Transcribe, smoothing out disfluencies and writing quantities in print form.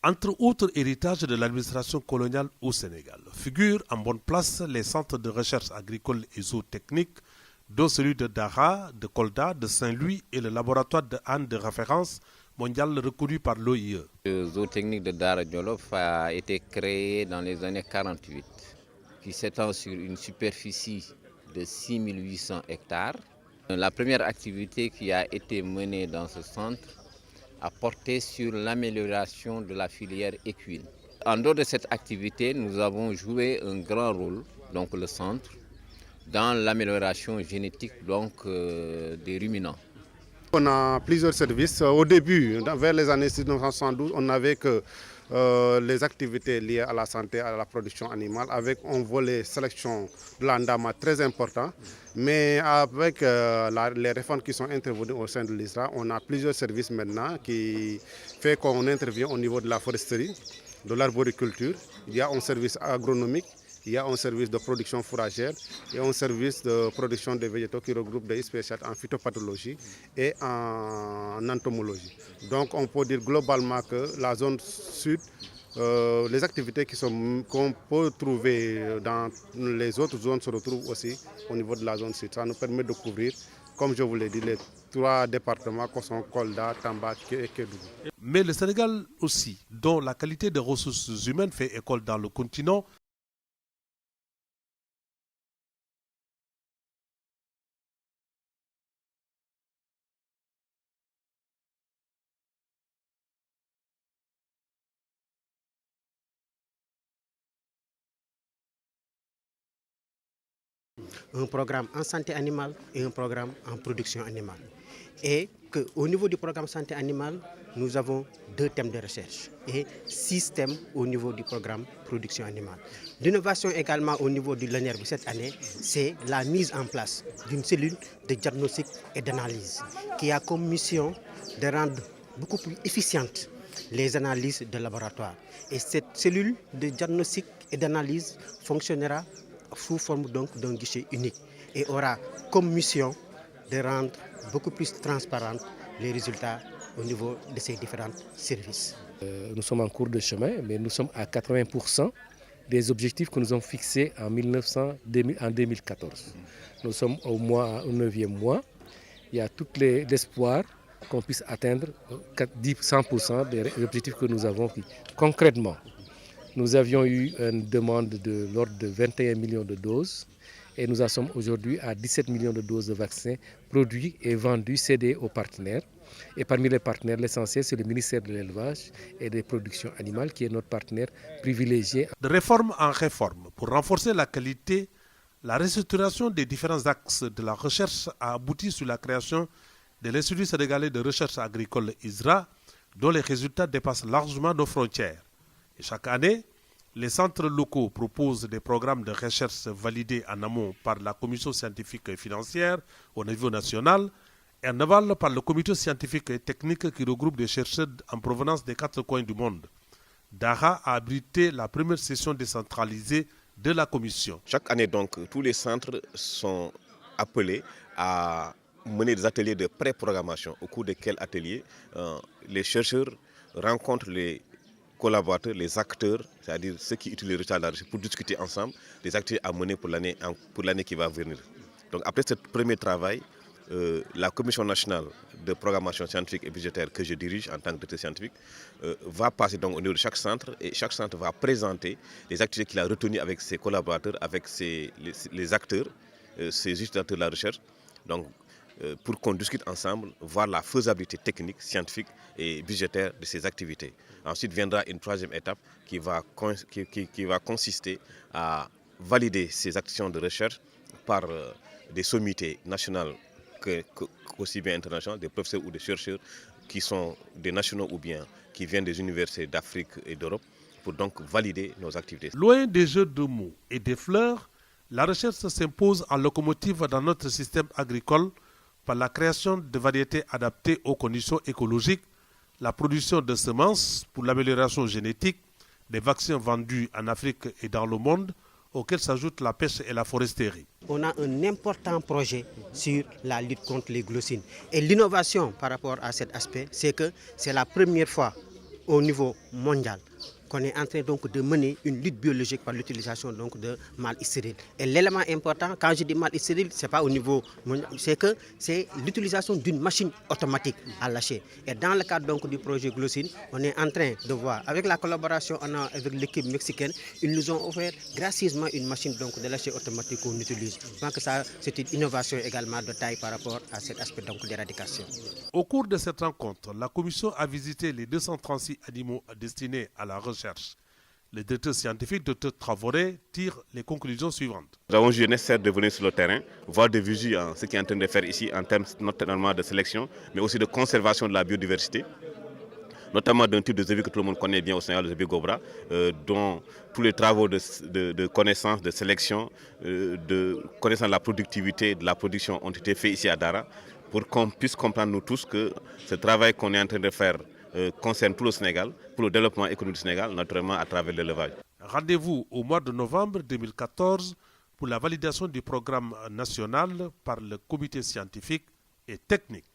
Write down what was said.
Entre autres héritages de l'administration coloniale au Sénégal, figurent en bonne place les centres de recherche agricole et zootechnique, dont celui de Dara, de Kolda, de Saint-Louis et le laboratoire de Hann de référence mondiale reconnu par l'OIE. Le zootechnique de Dara Djolof a été créé dans les années 48, qui s'étend sur une superficie de 6800 hectares. La première activité qui a été menée dans ce centre a porté sur l'amélioration de la filière équine. En dehors de cette activité, nous avons joué un grand rôle, donc le centre, dans l'amélioration génétique des ruminants. On a plusieurs services. Au début, vers les années 1972, on n'avait que les activités liées à la santé, à la production animale, avec un volet sélection de l'endama très important. Mais avec les réformes qui sont intervenues au sein de l'ISRA, on a plusieurs services maintenant qui fait qu'on intervient au niveau de la foresterie, de l'arboriculture. Il y a un service agronomique. Il y a un service de production fourragère et un service de production des végétaux qui regroupe des spécialités en phytopathologie et en entomologie. Donc on peut dire globalement que la zone sud, les activités qu'on peut trouver dans les autres zones se retrouvent aussi au niveau de la zone sud. Ça nous permet de couvrir, comme je vous l'ai dit, les 3 départements qui sont Kolda, Tamba et Kédougou. Mais le Sénégal aussi, dont la qualité des ressources humaines fait école dans le continent, un programme en santé animale et un programme en production animale. Et qu'au niveau du programme santé animale, nous avons 2 thèmes de recherche et 6 thèmes au niveau du programme production animale. L'innovation également au niveau de l'ENERB cette année, c'est la mise en place d'une cellule de diagnostic et d'analyse qui a comme mission de rendre beaucoup plus efficientes les analyses de laboratoire. Et cette cellule de diagnostic et d'analyse fonctionnera sous forme donc d'un guichet unique et aura comme mission de rendre beaucoup plus transparentes les résultats au niveau de ces différents services. Nous sommes en cours de chemin, mais nous sommes à 80% des objectifs que nous avons fixés en 2014. Nous sommes au 9e mois. Il y a tout l'espoir qu'on puisse atteindre 100% des objectifs que nous avons pris. Concrètement, nous avions eu une demande de l'ordre de 21 millions de doses et nous en sommes aujourd'hui à 17 millions de doses de vaccins produits et vendus, cédés aux partenaires. Et parmi les partenaires, l'essentiel, c'est le ministère de l'Élevage et des Productions Animales qui est notre partenaire privilégié. De réforme en réforme, pour renforcer la qualité, la restructuration des différents axes de la recherche a abouti sur la création de l'Institut sénégalais de recherche agricole ISRA, dont les résultats dépassent largement nos frontières. Et chaque année, les centres locaux proposent des programmes de recherche validés en amont par la commission scientifique et financière au niveau national et en aval par le comité scientifique et technique qui regroupe des chercheurs en provenance des 4 coins du monde. Dara a abrité la première session décentralisée de la commission. Chaque année, donc, tous les centres sont appelés à mener des ateliers de pré-programmation au cours desquels les chercheurs rencontrent les collaborateurs, les acteurs, c'est-à-dire ceux qui utilisent les résultats de la recherche pour discuter ensemble des activités à mener pour l'année qui va venir. Donc après ce premier travail, la Commission nationale de programmation scientifique et budgétaire que je dirige en tant que directeur scientifique va passer donc au niveau de chaque centre et chaque centre va présenter les activités qu'il a retenues avec ses collaborateurs, avec les acteurs, ses utilisateurs de la recherche. Donc, pour qu'on discute ensemble, voir la faisabilité technique, scientifique et budgétaire de ces activités. Ensuite viendra une 3e étape qui va consister à valider ces actions de recherche par des sommités nationales aussi bien internationales, des professeurs ou des chercheurs qui sont des nationaux ou bien qui viennent des universités d'Afrique et d'Europe pour donc valider nos activités. Loin des jeux de mots et des fleurs, la recherche s'impose en locomotive dans notre système agricole par la création de variétés adaptées aux conditions écologiques, la production de semences pour l'amélioration génétique, des vaccins vendus en Afrique et dans le monde, auxquels s'ajoutent la pêche et la foresterie. On a un important projet sur la lutte contre les glossines. Et l'innovation par rapport à cet aspect, c'est que c'est la première fois au niveau mondial qu'on est en train donc de mener une lutte biologique par l'utilisation donc de mâles stériles. Et l'élément important, quand je dis mâles stériles, c'est pas au niveau mondial, c'est que c'est l'utilisation d'une machine automatique à lâcher. Et dans le cadre donc du projet Glossine, on est en train de voir, avec la collaboration avec l'équipe mexicaine, ils nous ont offert gracieusement une machine donc de lâcher automatique qu'on utilise. Je pense que ça, c'est une innovation également de taille par rapport à cet aspect donc d'éradication. Au cours de cette rencontre, la commission a visité les 236 animaux destinés à la recherche. Le directeur scientifique, Dr Traoré, tire les conclusions suivantes. Nous avons jugé nécessaire de venir sur le terrain, voir de visu ce qui est en train de faire ici en termes notamment de sélection, mais aussi de conservation de la biodiversité, notamment d'un type de zébi que tout le monde connaît bien au Sénégal, le zébi gobra, dont tous les travaux de connaissance, de sélection, de connaissance de la productivité, de la production ont été faits ici à Dara, pour qu'on puisse comprendre nous tous que ce travail qu'on est en train de faire concerne tout le Sénégal, pour le développement économique du Sénégal, naturellement à travers l'élevage. Rendez-vous au mois de novembre 2014 pour la validation du programme national par le comité scientifique et technique.